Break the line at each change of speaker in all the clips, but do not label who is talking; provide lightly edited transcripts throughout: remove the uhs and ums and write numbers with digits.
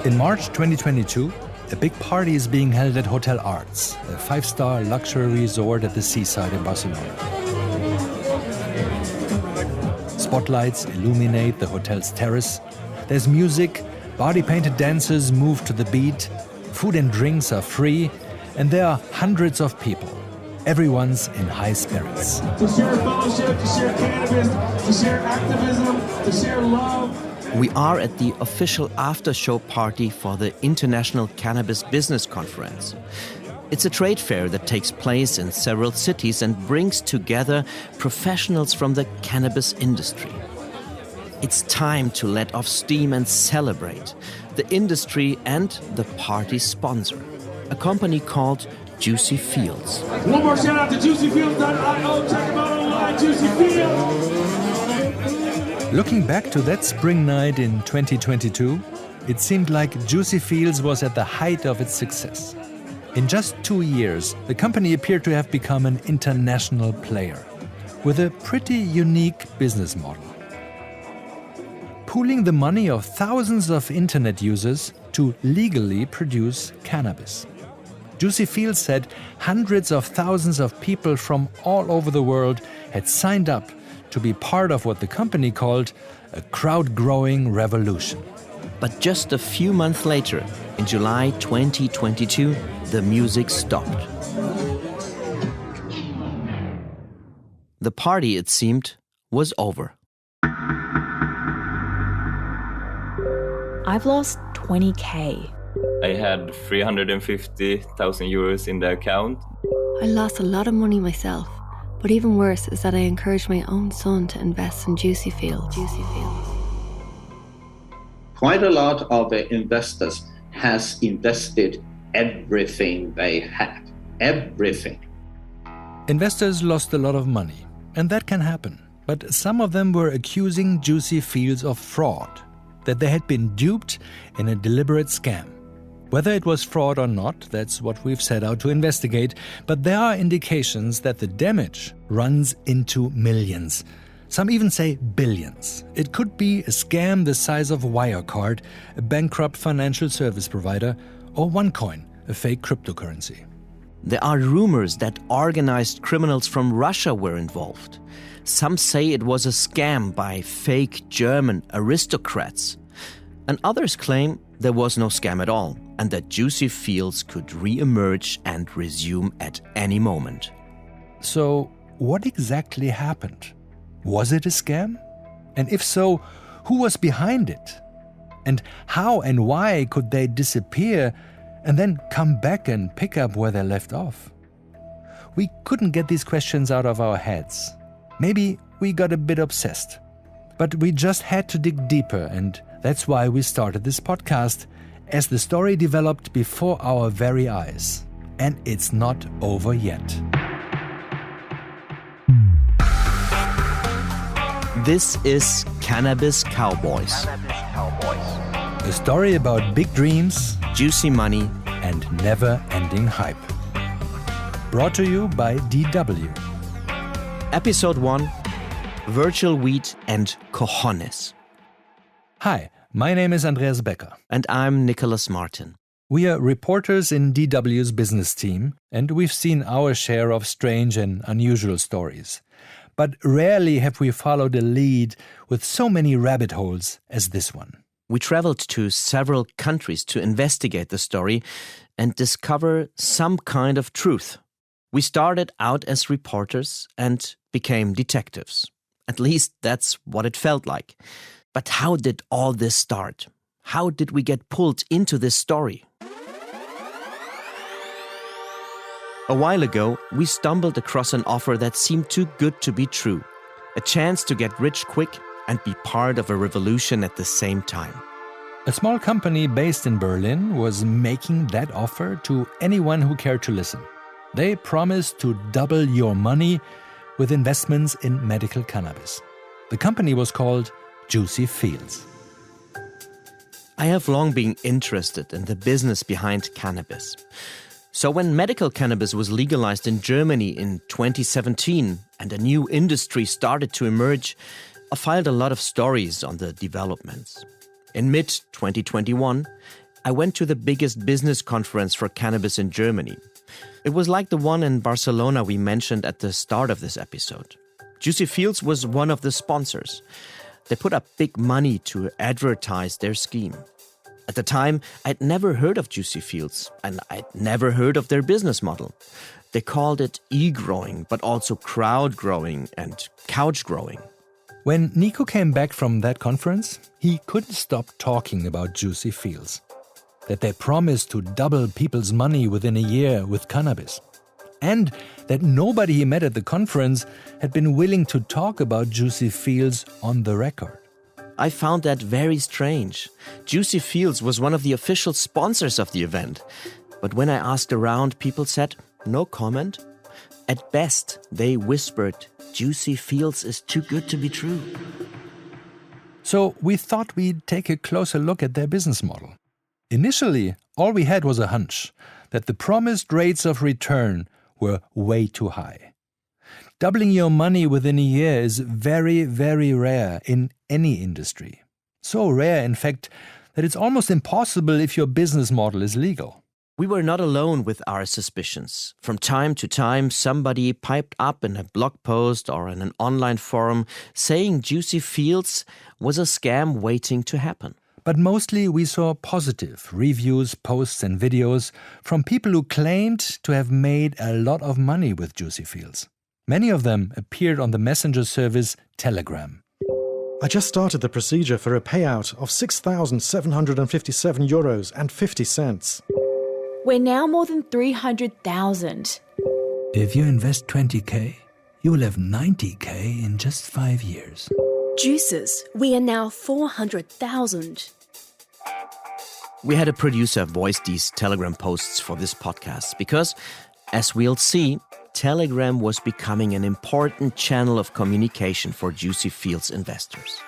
In March 2022, a big party is being held at Hotel Arts, a 5-star luxury resort at the seaside in Barcelona. Spotlights illuminate the hotel's terrace. There's music, body-painted dancers move to the beat, food and drinks are free, and there are hundreds of people. Everyone's in high spirits.
To share fellowship, to share cannabis, to share activism, to share love.
We are at the official after-show party for the International Cannabis Business Conference. It's a trade fair that takes place in several cities and brings together professionals from the cannabis industry. It's time to let off steam and celebrate the industry and the party's sponsor, a company called Juicy Fields.
One more shout out to JuicyFields.io. Check them out online, Juicy Fields.
Looking back to that spring night in 2022, it seemed like Juicy Fields was at the height of its success. In just 2 years, the company appeared to have become an international player with a pretty unique business model. Pooling the money of thousands of internet users to legally produce cannabis. Juicy Fields said hundreds of thousands of people from all over the world had signed up to be part of what the company called a crowd-growing revolution.
But just a few months later, in July 2022, the music stopped. The party, it seemed, was over.
I've lost 20K.
I had 350,000 euros in the account.
I lost a lot of money myself. But even worse is that I encouraged my own son to invest in Juicy Fields.
Quite a lot of the investors has invested everything they had. Everything.
Investors lost a lot of money, and that can happen. But some of them were accusing Juicy Fields of fraud, that they had been duped in a deliberate scam. Whether it was fraud or not, that's what we've set out to investigate, but there are indications that the damage runs into millions. Some even say billions. It could be a scam the size of Wirecard, a bankrupt financial service provider, or OneCoin, a fake cryptocurrency.
There are rumors that organized criminals from Russia were involved. Some say it was a scam by fake German aristocrats. And others claim there was no scam at all, and that Juicy Fields could re-emerge and resume at any moment.
So, what exactly happened? Was it a scam? And if so, who was behind it? And how and why could they disappear and then come back and pick up where they left off? We couldn't get these questions out of our heads. Maybe we got a bit obsessed. But we just had to dig deeper, and that's why we started this podcast, as the story developed before our very eyes. And it's not over yet.
This is Cannabis Cowboys.
A story about big dreams,
juicy money,
and never-ending hype. Brought to you by DW.
Episode 1, Virtual Weed and Cojones.
Hi, my name is Andreas Becker.
And I'm Nicolas Martin.
We are reporters in DW's business team, and we've seen our share of strange and unusual stories. But rarely have we followed a lead with so many rabbit holes as this one.
We traveled to several countries to investigate the story and discover some kind of truth. We started out as reporters and became detectives. At least that's what it felt like. But how did all this start? How did we get pulled into this story? A while ago, we stumbled across an offer that seemed too good to be true. A chance to get rich quick and be part of a revolution at the same time.
A small company based in Berlin was making that offer to anyone who cared to listen. They promised to double your money with investments in medical cannabis. The company was called Juicy Fields.
I have long been interested in the business behind cannabis. So when medical cannabis was legalized in Germany in 2017 and a new industry started to emerge, I filed a lot of stories on the developments. In mid-2021, I went to the biggest business conference for cannabis in Germany. It was like the one in Barcelona we mentioned at the start of this episode. Juicy Fields was one of the sponsors. They put up big money to advertise their scheme. At the time, I'd never heard of Juicy Fields, and I'd never heard of their business model. They called it e-growing, but also crowd growing and couch growing.
When Nico came back from that conference, he couldn't stop talking about Juicy Fields. That they promised to double people's money within a year with cannabis. And that nobody he met at the conference had been willing to talk about Juicy Fields on the record.
I found that very strange. Juicy Fields was one of the official sponsors of the event. But when I asked around, people said, no comment. At best, they whispered, Juicy Fields is too good to be true.
So we thought we'd take a closer look at their business model. Initially, all we had was a hunch that the promised rates of return were way too high. Doubling your money within a year is very, very rare in any industry. So rare, in fact, that it's almost impossible if your business model is legal.
We were not alone with our suspicions. From time to time, somebody piped up in a blog post or in an online forum saying Juicy Fields was a scam waiting to happen.
But mostly we saw positive reviews, posts and videos from people who claimed to have made a lot of money with Juicy Fields. Many of them appeared on the messenger service Telegram.
I just started the procedure for a payout of €6,757.50.
We're now more than 300,000.
If you invest 20k, you will have 90k in just 5 years.
Juicers, we are now 400,000.
We had a producer voice these Telegram posts for this podcast because, as we'll see, Telegram was becoming an important channel of communication for Juicy Fields investors.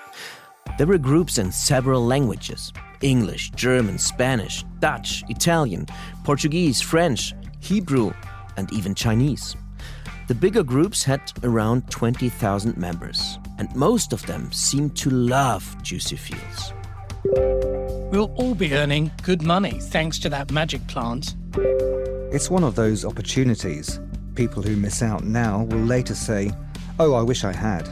There were groups in several languages: English, German, Spanish, Dutch, Italian, Portuguese, French, Hebrew, and even Chinese. The bigger groups had around 20,000 members, and most of them seemed to love Juicy Fields.
We'll all be earning good money thanks to that magic plant.
It's one of those opportunities. People who miss out now will later say, "Oh, I wish I had."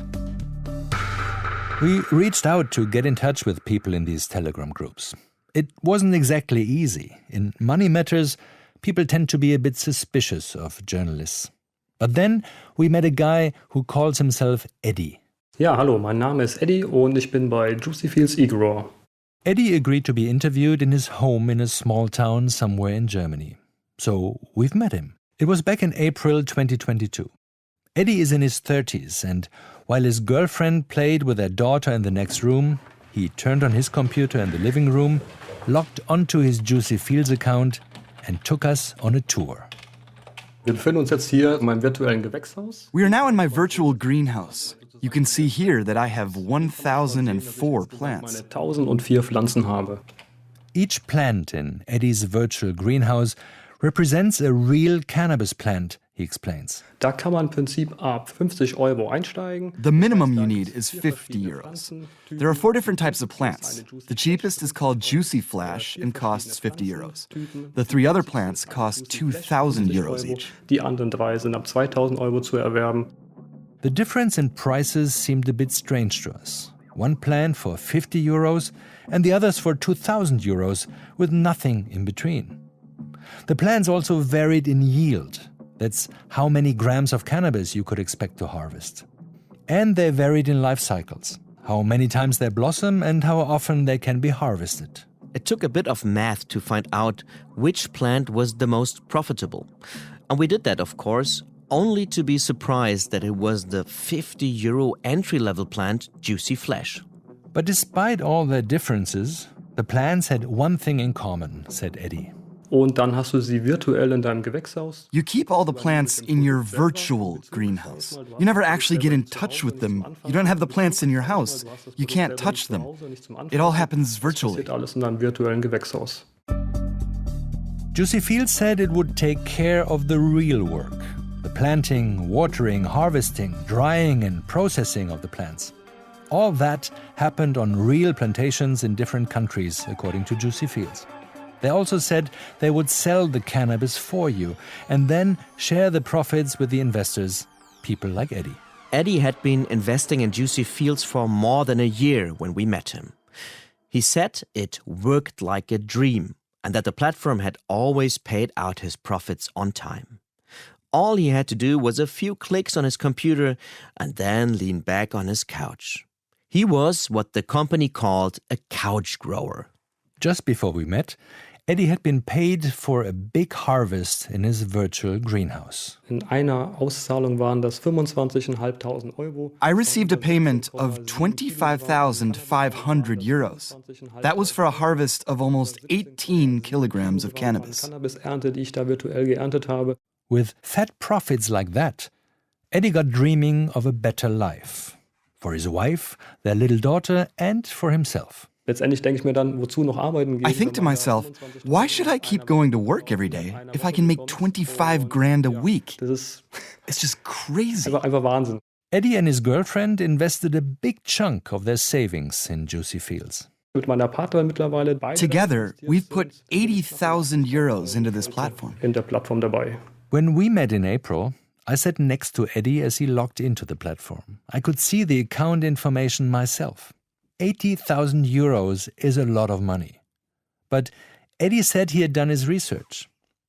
We reached out to get in touch with people in these Telegram groups. It wasn't exactly easy. In money matters, people tend to be a bit suspicious of journalists. But then we met a guy who calls himself Eddy.
Ja, hallo, mein Name ist Eddy und ich bin bei Juicy Fields e-Grower.
Eddy agreed to be interviewed in his home in a small town somewhere in Germany. So we've met him. It was back in April 2022. Eddy is in his 30s, and while his girlfriend played with their daughter in the next room, he turned on his computer in the living room, logged onto his Juicy Fields account, and took us on a tour.
Wir befinden uns jetzt hier in meinem virtuellen Gewächshaus.
We are now in my virtual greenhouse. You can see here that I have 1,004 plants.
Meine 1,004 Pflanzen habe.
Each plant in Eddy's virtual greenhouse represents a real cannabis plant, he explains.
Da kann man im Prinzip ab 50 € einsteigen.
The minimum you need is 50 euros. There are 4 different types of plants. The cheapest is called Juicy Flash and costs 50 euros. The 3 other plants cost 2,000 euros each.
Die anderen 3 sind ab 2.000 € zu erwerben.
The difference in prices seemed a bit strange to us. One plant for 50 euros and the others for 2,000 euros with nothing in between. The plants also varied in yield. That's how many grams of cannabis you could expect to harvest. And they varied in life cycles, how many times they blossom and how often they can be harvested.
It took a bit of math to find out which plant was the most profitable. And we did that, of course, only to be surprised that it was the 50 euro entry-level plant, Juicy Flash.
But despite all their differences, the plants had one thing in common, said Eddy.
Und dann hast du sie virtuell in deinem Gewächshaus.
You keep all the plants in your virtual greenhouse. You never actually get in touch with them. You don't have the plants in your house. You can't touch them. It all happens virtually.
Alles in deinem virtuellen Gewächshaus.
Juicy Fields said it would take care of the real work, the planting, watering, harvesting, drying and processing of the plants. All that happened on real plantations in different countries, according to Juicy Fields. They also said they would sell the cannabis for you and then share the profits with the investors, people like Eddy.
Eddy had been investing in Juicy Fields for more than a year when we met him. He said it worked like a dream and that the platform had always paid out his profits on time. All he had to do was a few clicks on his computer and then lean back on his couch. He was what the company called a couch grower.
Just before we met, Eddy had been paid for a big harvest in his virtual greenhouse.
In einer Auszahlung waren das 25.500 Euro.
I received a payment of 25,500 euros. That was for a harvest of almost 18 kilograms of cannabis.
Cannabisernte, die ich da virtuell geerntet habe.
With fat profits like that, Eddy got dreaming of a better life. For his wife, their little daughter, and for himself.
Letztendlich denke ich mir dann, wozu noch arbeiten gehen?
I think to myself, why should I keep going to work every day if I can make 25 grand a week? It's just crazy.
Einfach Wahnsinn.
Eddy and his girlfriend invested a big chunk of their savings in Juicy Fields.
Mit meiner Partnerin mittlerweile beide.
Together, we've put 80,000 euros into this platform.
In der Plattform dabei.
When we met in April, I sat next to Eddy as he logged into the platform. I could see the account information myself. 80,000 euros is a lot of money. But Eddy said he had done his research.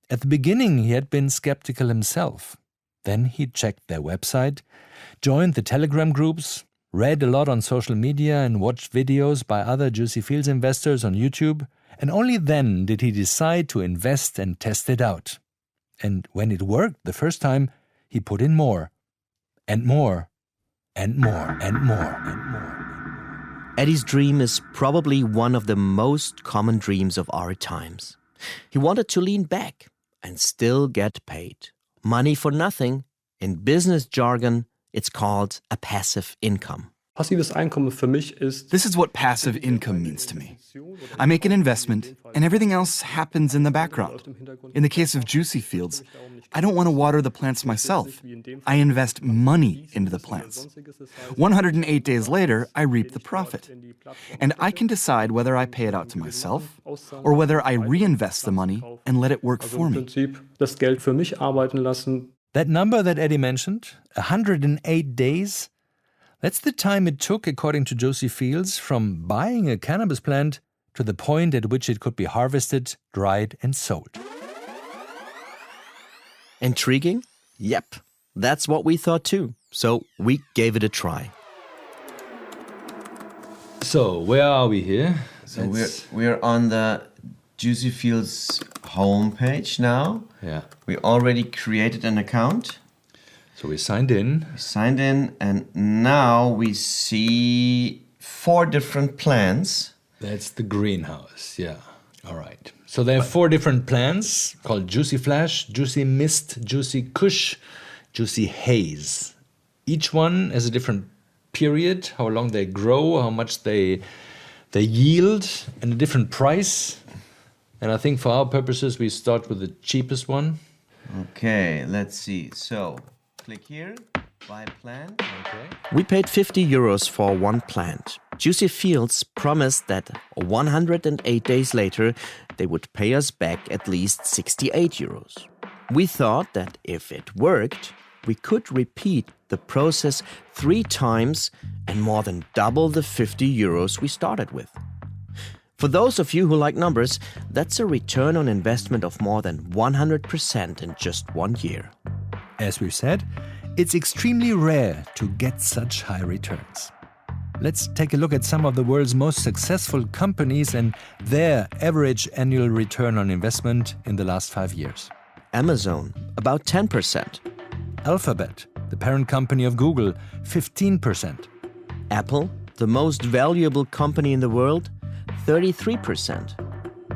At the beginning, he had been skeptical himself. Then he checked their website, joined the Telegram groups, read a lot on social media and watched videos by other Juicy Fields investors on YouTube, and only then did he decide to invest and test it out. And when it worked the first time, he put in more, and more, and more, and more, and more.
Eddy's dream is probably one of the most common dreams of our times. He wanted to lean back and still get paid. Money for nothing. In business jargon, it's called a passive income.
Passives Einkommen für mich ist.
This is what passive income means to me. I make an investment, and everything else happens in the background. In the case of Juicy Fields, I don't want to water the plants myself. I invest money into the plants. 108 days later, I reap the profit. And I can decide whether I pay it out to myself or whether I reinvest the money and let it work for me.
Das Geld für mich arbeiten lassen.
That number that Eddy mentioned, 108 days, that's the time it took, according to Juicy Fields, from buying a cannabis plant to the point at which it could be harvested, dried and sold.
Intriguing? Yep, that's what we thought too. So we gave it a try.
So, where are we here?
So we're on the Juicy Fields homepage now.
Yeah.
We already created an account.
So we signed in.
And now we see 4 different plants.
That's the greenhouse, yeah. All right. So there are 4 different plants called Juicy Flash, Juicy Mist, Juicy Kush, Juicy Haze. Each one has a different period, how long they grow, how much they yield, and a different price. And I think for our purposes, we start with the cheapest one.
Okay, let's see. So, click here, buy plant.
Okay. We paid 50 euros for one plant. Juicy Fields promised that 108 days later, they would pay us back at least 68 euros. We thought that if it worked, we could repeat the process 3 times and more than double the 50 euros we started with. For those of you who like numbers, that's a return on investment of more than 100% in just 1 year.
As we've said, it's extremely rare to get such high returns. Let's take a look at some of the world's most successful companies and their average annual return on investment in the last 5 years.
Amazon, about 10%.
Alphabet, the parent company of Google, 15%.
Apple, the most valuable company in the world, 33%.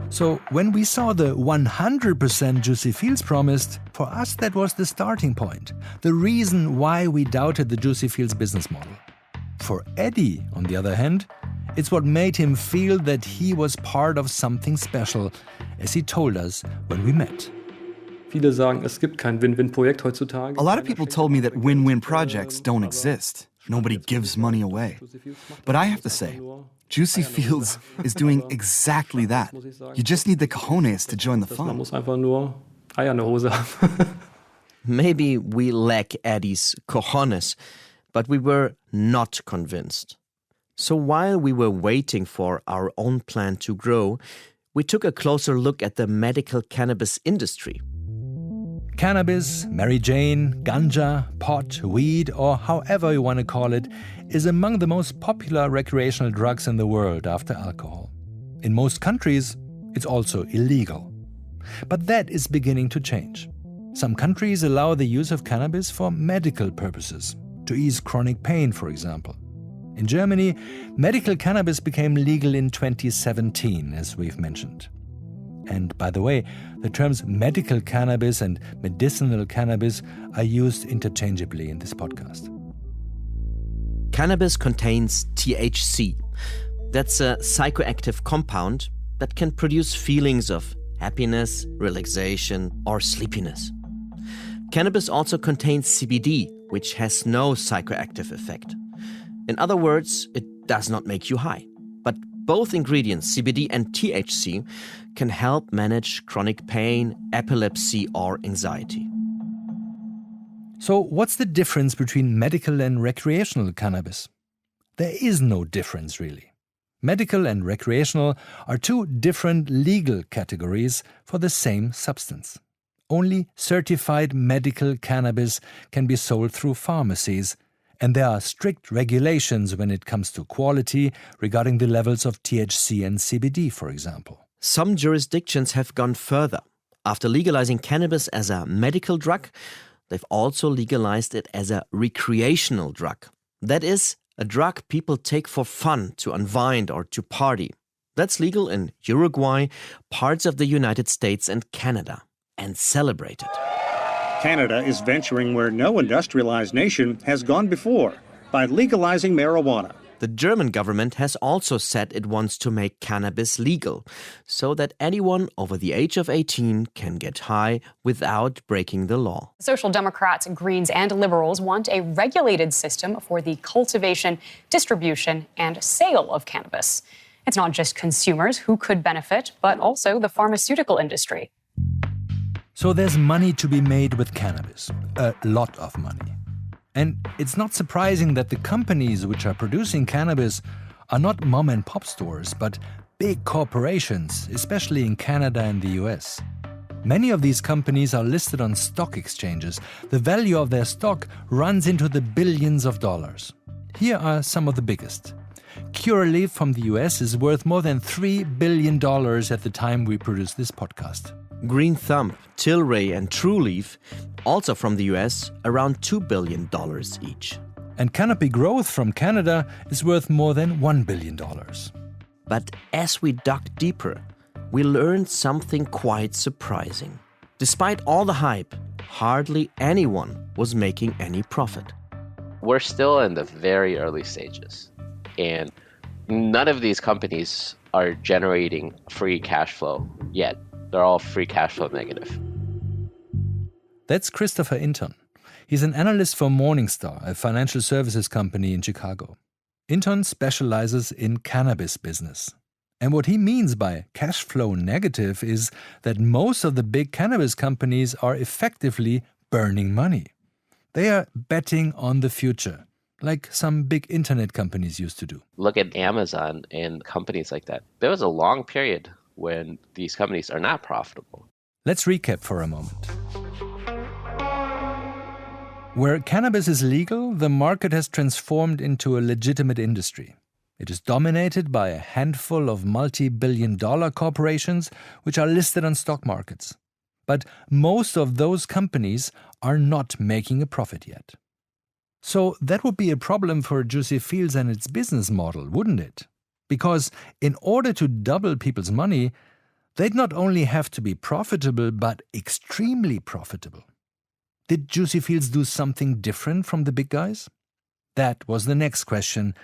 So when we saw the 100% Juicy Fields promised, for us that was the starting point, the reason why we doubted the Juicy Fields business model. For Eddy, on the other hand, It's what made him feel that he was part of something special, as he told us when we met.
Viele sagen, es gibt kein Win-Win-Projekt heutzutage.
A lot of people told me that win-win projects don't exist. Nobody gives money away. But I have to say, Juicy Fields is doing exactly that. You just need the cojones to join the
Man
fun.
muss einfach nur Eier in der Hose haben.
Maybe we lack Eddy's cojones, but we were not convinced. So while we were waiting for our own plant to grow, we took a closer look at the medical cannabis industry.
Cannabis, Mary Jane, ganja, pot, weed, or however you want to call it, is among the most popular recreational drugs in the world after alcohol. In most countries, it's also illegal. But that is beginning to change. Some countries allow the use of cannabis for medical purposes, to ease chronic pain, for example. In Germany, medical cannabis became legal in 2017, as we've mentioned. And by the way, the terms medical cannabis and medicinal cannabis are used interchangeably in this podcast.
Cannabis contains THC. That's a psychoactive compound that can produce feelings of happiness, relaxation, or sleepiness. Cannabis also contains CBD, which has no psychoactive effect. In other words, it does not make you high. But both ingredients, CBD and THC, can help manage chronic pain, epilepsy, or anxiety.
So what's the difference between medical and recreational cannabis? There is no difference, really. Medical and recreational are two different legal categories for the same substance. Only certified medical cannabis can be sold through pharmacies, and there are strict regulations when it comes to quality regarding the levels of THC and CBD, for example.
Some jurisdictions have gone further. After legalizing cannabis as a medical drug, they've also legalized it as a recreational drug. That is, a drug people take for fun, to unwind or to party. That's legal in Uruguay, parts of the United States and Canada, and celebrated.
Canada is venturing where no industrialized nation has gone before, by legalizing marijuana.
The German government has also said it wants to make cannabis legal, so that anyone over the age of 18 can get high without breaking the law.
Social Democrats, Greens, and Liberals want a regulated system for the cultivation, distribution, and sale of cannabis. It's not just consumers who could benefit, but also the pharmaceutical industry.
So there's money to be made with cannabis, a lot of money. And it's not surprising that the companies which are producing cannabis are not mom and pop stores, but big corporations, especially in Canada and the US. Many of these companies are listed on stock exchanges. The value of their stock runs into the billions of dollars. Here are some of the biggest. Curaleaf from the US is worth more than $3 billion at the time we produce this podcast.
Green Thumb, Tilray, and Trulieve, also from the US, around $2 billion each.
And Canopy Growth from Canada is worth more than $1 billion.
But as we dug deeper, we learned something quite surprising. Despite all the hype, hardly anyone was making any profit.
We're still in the very early stages, and none of these companies are generating free cash flow yet. They're all free cash flow negative.
That's Christopher Inton. He's an analyst for Morningstar, a financial services company in Chicago. Inton specializes in cannabis business. And what he means by cash flow negative is that most of the big cannabis companies are effectively burning money. They are betting on the future, like some big internet companies used to do.
Look at Amazon and companies like that. There was a long period when these companies are not profitable.
Let's recap for a moment. Where cannabis is legal, the market has transformed into a legitimate industry. It is dominated by a handful of multi-billion-dollar corporations which are listed on stock markets. But most of those companies are not making a profit yet. So that would be a problem for Juicy Fields and its business model, wouldn't it? Because in order to double people's money, they'd not only have to be profitable, but extremely profitable. Did Juicy Fields do something different from the big guys? That was the next question.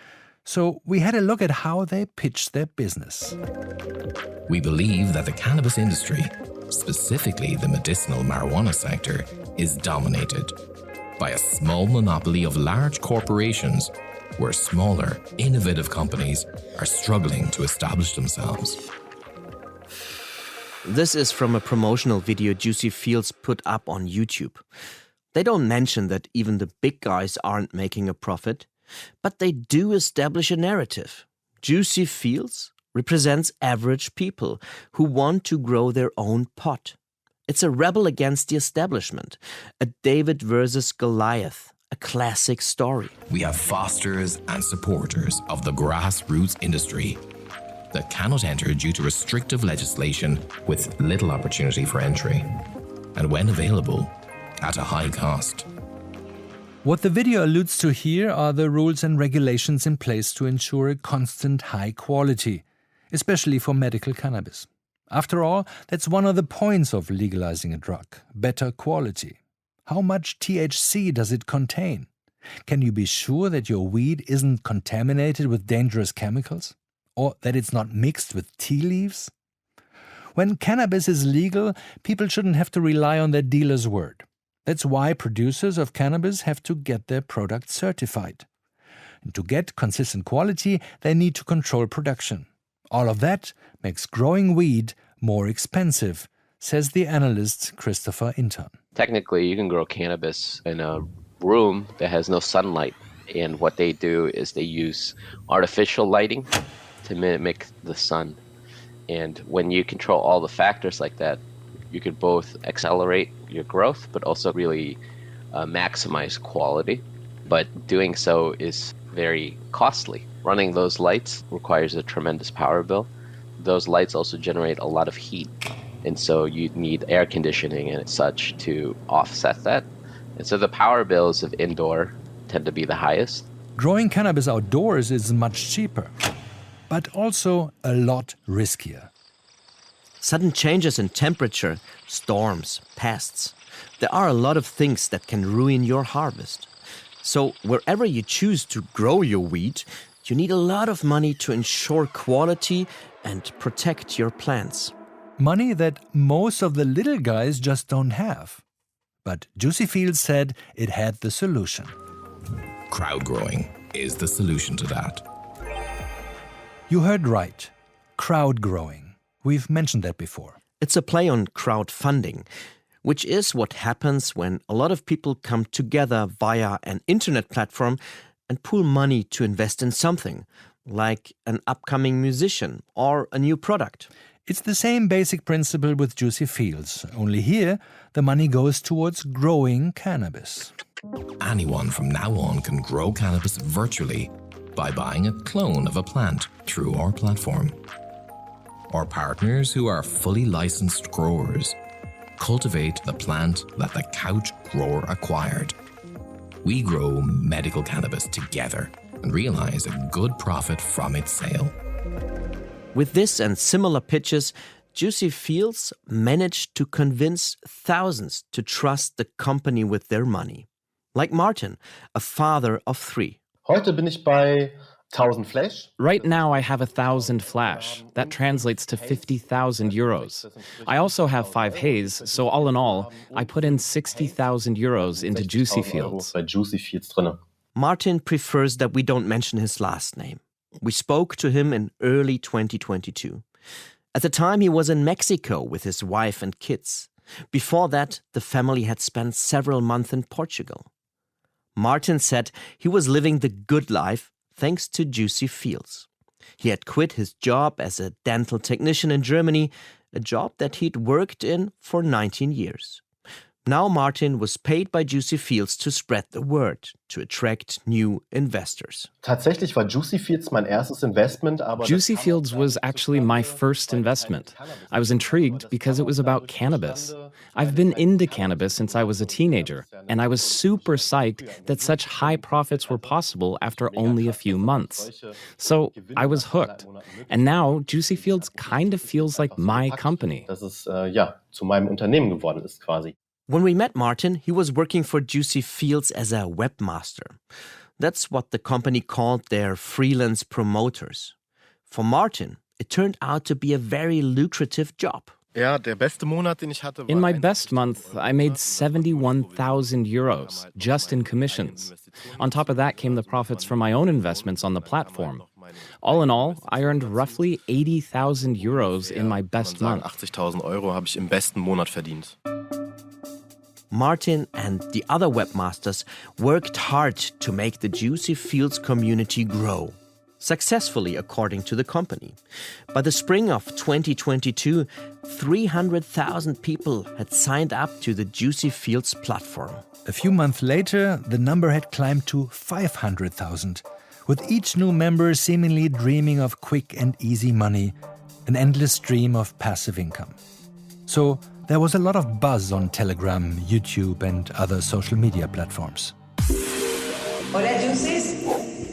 So we had a look at how they pitched their business.
We believe that the cannabis industry, specifically the medicinal marijuana sector, is dominated by a small monopoly of large corporations where smaller, innovative companies are struggling to establish themselves.
This is from a promotional video Juicy Fields put up on YouTube. They don't mention that even the big guys aren't making a profit, but they do establish a narrative. Juicy Fields represents average people who want to grow their own pot. It's a rebel against the establishment, a David versus Goliath, a classic story.
We have fosters and supporters of the grassroots industry that cannot enter due to restrictive legislation with little opportunity for entry, and when available, at a high cost.
What the video alludes to here are the rules and regulations in place to ensure a constant high quality, especially for medical cannabis. After all, that's one of the points of legalizing a drug: better quality. How much THC does it contain? Can you be sure that your weed isn't contaminated with dangerous chemicals? Or that it's not mixed with tea leaves? When cannabis is legal, people shouldn't have to rely on their dealer's word. That's why producers of cannabis have to get their product certified. And to get consistent quality, they need to control production. All of that makes growing weed more expensive, says the analyst Christopher Inton.
Technically, you can grow cannabis in a room that has no sunlight. And what they do is they use artificial lighting to mimic the sun. And when you control all the factors like that, you could both accelerate your growth, but also really maximize quality. But doing so is very costly. Running those lights requires a tremendous power bill. Those lights also generate a lot of heat. And so you need air conditioning and such to offset that. And so the power bills of indoor tend to be the highest.
Growing cannabis outdoors is much cheaper, but also a lot riskier.
Sudden changes in temperature, storms, pests. There are a lot of things that can ruin your harvest. So wherever you choose to grow your weed, you need a lot of money to ensure quality and protect your plants.
Money that most of the little guys just don't have. But Juicy Fields said it had the solution.
Crowd growing is the solution to that.
You heard right. Crowd growing. We've mentioned that before.
It's a play on crowdfunding, which is what happens when a lot of people come together via an internet platform and pool money to invest in something, like an upcoming musician or a new product.
It's the same basic principle with Juicy Fields, only here the money goes towards growing cannabis.
Anyone from now on can grow cannabis virtually by buying a clone of a plant through our platform. Our partners, who are fully licensed growers, cultivate the plant that the couch grower acquired. We grow medical cannabis together and realize a good profit from its sale.
With this and similar pitches, Juicy Fields managed to convince thousands to trust the company with their money. Like Martin, a father of 3.
Heute bin ich bei 1000 Flash.
Right now I have 1,000 Flash. That translates to 50,000 euros. I also have 5 Haze, so all in all, I put in 60,000 euros into Juicy Fields.
Martin prefers that we don't mention his last name. We spoke to him in early 2022. At the time, he was in Mexico with his wife and kids. Before that, the family had spent several months in Portugal. Martin said he was living the good life thanks to Juicy Fields. He had quit his job as a dental technician in Germany, a job that he'd worked in for 19 years. Now Martin was paid by Juicy Fields to spread the word, to attract new investors.
Tatsächlich war Juicy Fields mein erstes Investment, aber
Juicy Fields was actually my first investment. I was intrigued because it was about cannabis. I've been into cannabis since I was a teenager, and I was super psyched that such high profits were possible after only a few months. So I was hooked. And now Juicy Fields kind of feels like my company.
Dass es zu meinem Unternehmen geworden ist quasi.
When we met Martin, he was working for Juicy Fields as a webmaster. That's what the company called their freelance promoters. For Martin, it turned out to be a very lucrative job.
In my best month, I made 71,000 euros just in commissions. On top of that came the profits from my own investments on the platform. All in all, I earned roughly 80,000 euros in my best month.
80.000 Euro habe ich im besten Monat verdient.
Martin and the other webmasters worked hard to make the Juicy Fields community grow. Successfully, according to the company. By the spring of 2022, 300,000 people had signed up to the Juicy Fields platform.
A few months later, the number had climbed to 500,000, with each new member seemingly dreaming of quick and easy money, an endless stream of passive income. So there was a lot of buzz on Telegram, YouTube, and other social media platforms.
Hola, Juicies.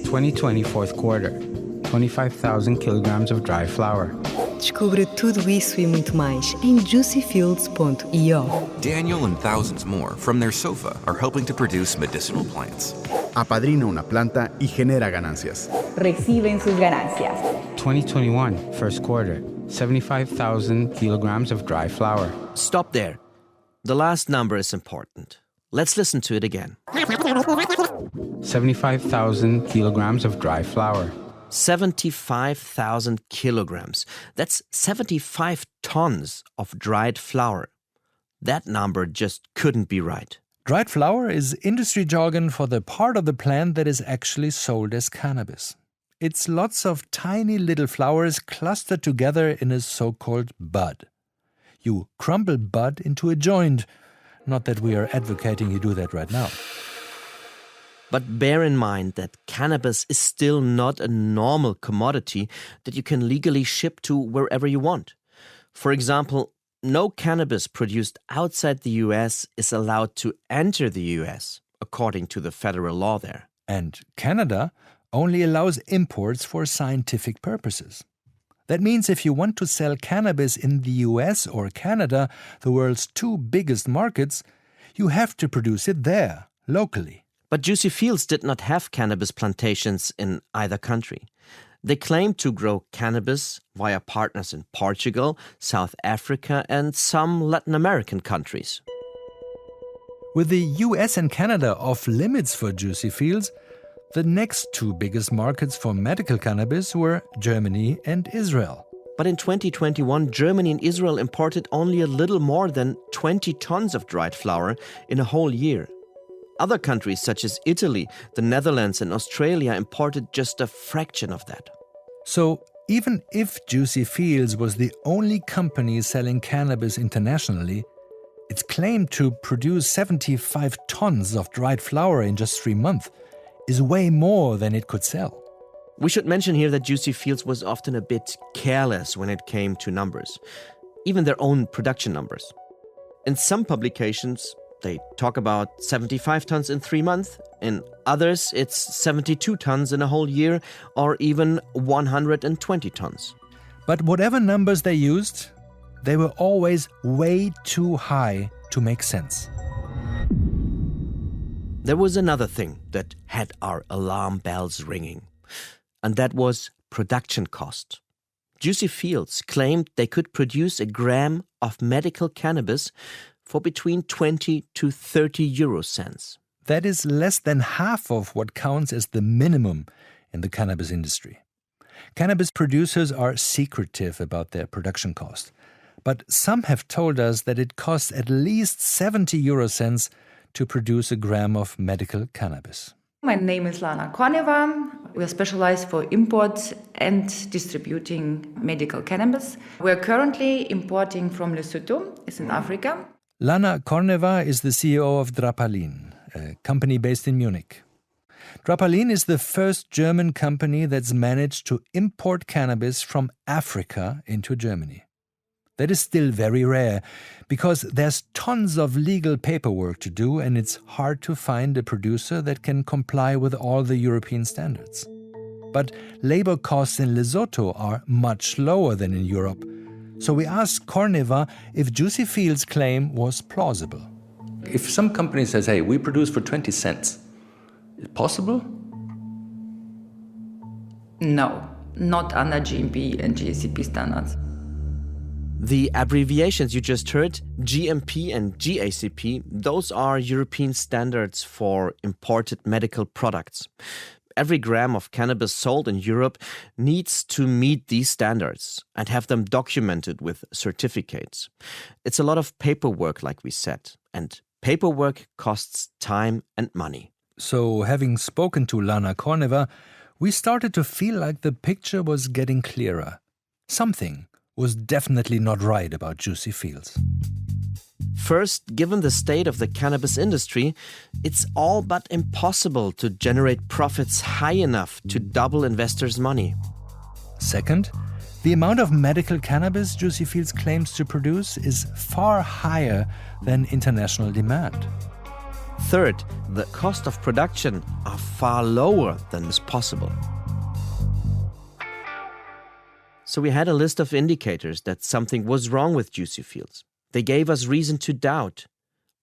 2020 fourth quarter, 25,000 kilograms of dry flower.
Descubra tudo isso e muito mais em JuicyFields.io.
Daniel and thousands more from their sofa are helping to produce medicinal plants.
Apadrina una planta y genera ganancias.
Reciben sus ganancias.
2021 first quarter, 75,000 kilograms of dry flower.
Stop there. The last number is important. Let's listen to it again.
75,000 kilograms of dry flower.
75,000 kilograms. That's 75 tons of dried flour. That number just couldn't be right.
Dried flour is industry jargon for the part of the plant that is actually sold as cannabis. It's lots of tiny little flowers clustered together in a so-called bud. You crumble bud into a joint. Not that we are advocating you do that right now.
But bear in mind that cannabis is still not a normal commodity that you can legally ship to wherever you want. For example, no cannabis produced outside the US is allowed to enter the US, according to the federal law there.
And Canada only allows imports for scientific purposes. That means if you want to sell cannabis in the US or Canada, the world's two biggest markets, you have to produce it there, locally.
But Juicy Fields did not have cannabis plantations in either country. They claimed to grow cannabis via partners in Portugal, South Africa, and some Latin American countries.
With the US and Canada off limits for Juicy Fields, the next two biggest markets for medical cannabis were Germany and Israel.
But in 2021, Germany and Israel imported only a little more than 20 tons of dried flour in a whole year. Other countries such as Italy, the Netherlands, and Australia imported just a fraction of that.
So even if Juicy Fields was the only company selling cannabis internationally, its claim to produce 75 tons of dried flour in just 3 months is way more than it could sell.
We should mention here that Juicy Fields was often a bit careless when it came to numbers, even their own production numbers. In some publications, they talk about 75 tons in 3 months. In others, it's 72 tons in a whole year, or even 120 tons.
But whatever numbers they used, they were always way too high to make sense.
There was another thing that had our alarm bells ringing, and that was production cost. Juicy Fields claimed they could produce a gram of medical cannabis for between 20 to 30 euro cents.
That is less than half of what counts as the minimum in the cannabis industry. Cannabis producers are secretive about their production cost, but some have told us that it costs at least 70 euro cents to produce a gram of medical cannabis.
My name is Lana Korneva. We are specialized for import and distributing medical cannabis. We are currently importing from Lesotho, it's in Africa.
Lana Korneva is the CEO of Drapalin, a company based in Munich. Drapalin is the first German company that's managed to import cannabis from Africa into Germany. That is still very rare, because there's tons of legal paperwork to do and it's hard to find a producer that can comply with all the European standards. But labor costs in Lesotho are much lower than in Europe, so we asked Korneva if Juicy Fields' claim was plausible.
If some company says, hey, we produce for 20 cents, is it possible?
No, not under GMP and GACP standards.
The abbreviations you just heard, GMP and GACP, those are European standards for imported medical products. Every gram of cannabis sold in Europe needs to meet these standards and have them documented with certificates. It's a lot of paperwork, like we said, and paperwork costs time and money.
So, having spoken to Lana Korneva, we started to feel like the picture was getting clearer. Something was definitely not right about Juicy Fields.
First, given the state of the cannabis industry, it's all but impossible to generate profits high enough to double investors' money.
Second, the amount of medical cannabis Juicy Fields claims to produce is far higher than international demand.
Third, the cost of production are far lower than is possible. So we had a list of indicators that something was wrong with Juicy Fields. They gave us reason to doubt,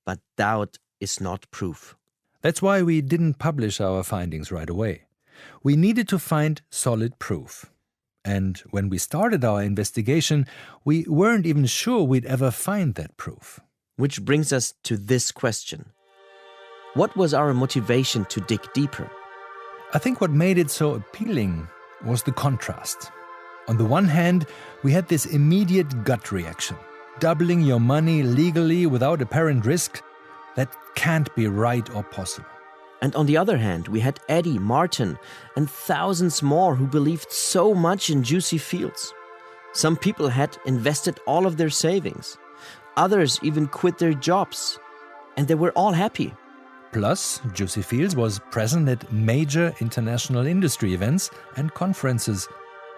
but doubt is not proof.
That's why we didn't publish our findings right away. We needed to find solid proof. And when we started our investigation, we weren't even sure we'd ever find that proof.
Which brings us to this question. What was our motivation to dig deeper?
I think what made it so appealing was the contrast. On the one hand, we had this immediate gut reaction. Doubling your money legally without apparent risk, that can't be right or possible.
And on the other hand, we had Eddy, Martin, and thousands more who believed so much in Juicy Fields. Some people had invested all of their savings. Others even quit their jobs. And they were all happy.
Plus, Juicy Fields was present at major international industry events and conferences,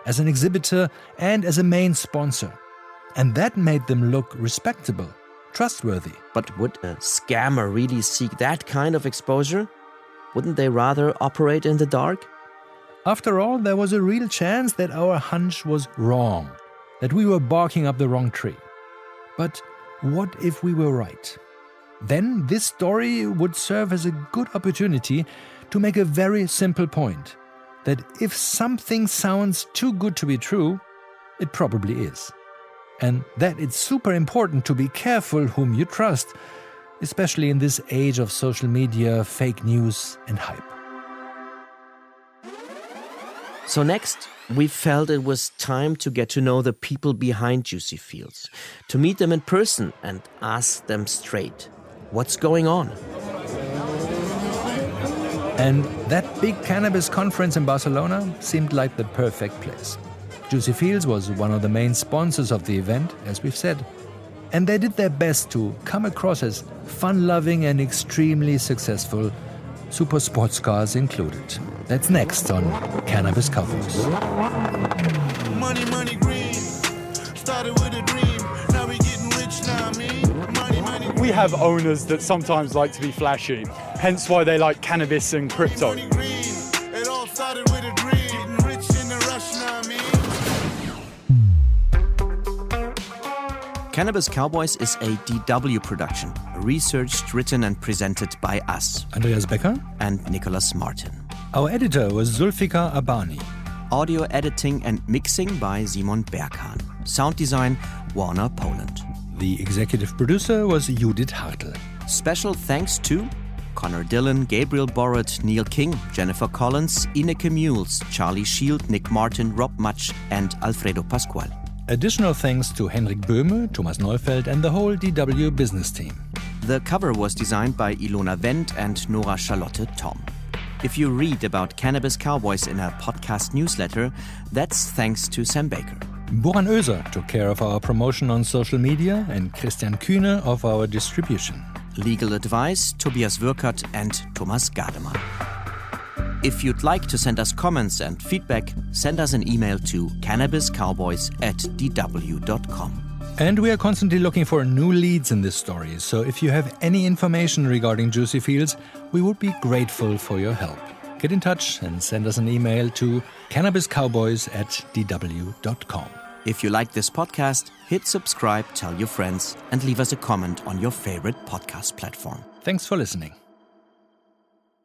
as an exhibitor and as a main sponsor. And that made them look respectable, trustworthy.
But would a scammer really seek that kind of exposure? Wouldn't they rather operate in the dark?
After all, there was a real chance that our hunch was wrong, that we were barking up the wrong tree. But what if we were right? Then this story would serve as a good opportunity to make a very simple point, that if something sounds too good to be true, it probably is. And that it's super important to be careful whom you trust, especially in this age of social media, fake news and hype.
So next, we felt it was time to get to know the people behind Juicy Fields, to meet them in person and ask them straight, what's going on?
And that big cannabis conference in Barcelona seemed like the perfect place. Juicy Fields was one of the main sponsors of the event, as we've said. And they did their best to come across as fun-loving and extremely successful, super sports cars included. That's next on Cannabis Cowboys.
Money, money, green. Started with a dream. Now we getting rich now, money, money, green.
We have owners that sometimes like to be flashy, hence why they like cannabis and crypto.
It all started with a dream. Getting rich in the rush now,
Cannabis Cowboys is a DW production, researched, written and presented by us,
Andreas Becker
and Nicolas Martin.
Our editor was Zulfikar Abani.
Audio editing and mixing by Simon Berghahn. Sound design, Warner Poland.
The executive producer was Judith Hartl.
Special thanks to Connor Dillon, Gabriel Borrett, Neil King, Jennifer Collins, Ineke Mules, Charlie Shield, Nick Martin, Rob Matsch and Alfredo Pascual.
Additional thanks to Henrik Böhme, Thomas Neufeld and the whole DW business team.
The cover was designed by Ilona Wendt and Nora Charlotte Tom. If you read about Cannabis Cowboys in a podcast newsletter, that's thanks to Sam Baker.
Boran Oeser took care of our promotion on social media and Christian Kühne of our distribution.
Legal advice, Tobias Würkert and Thomas Gademann. If you'd like to send us comments and feedback, send us an email to cannabiscowboys@dw.com.
And we are constantly looking for new leads in this story, so if you have any information regarding Juicy Fields, we would be grateful for your help. Get in touch and send us an email to cannabiscowboys@dw.com.
If you like this podcast, hit subscribe, tell your friends, and leave us a comment on your favorite podcast platform.
Thanks for listening.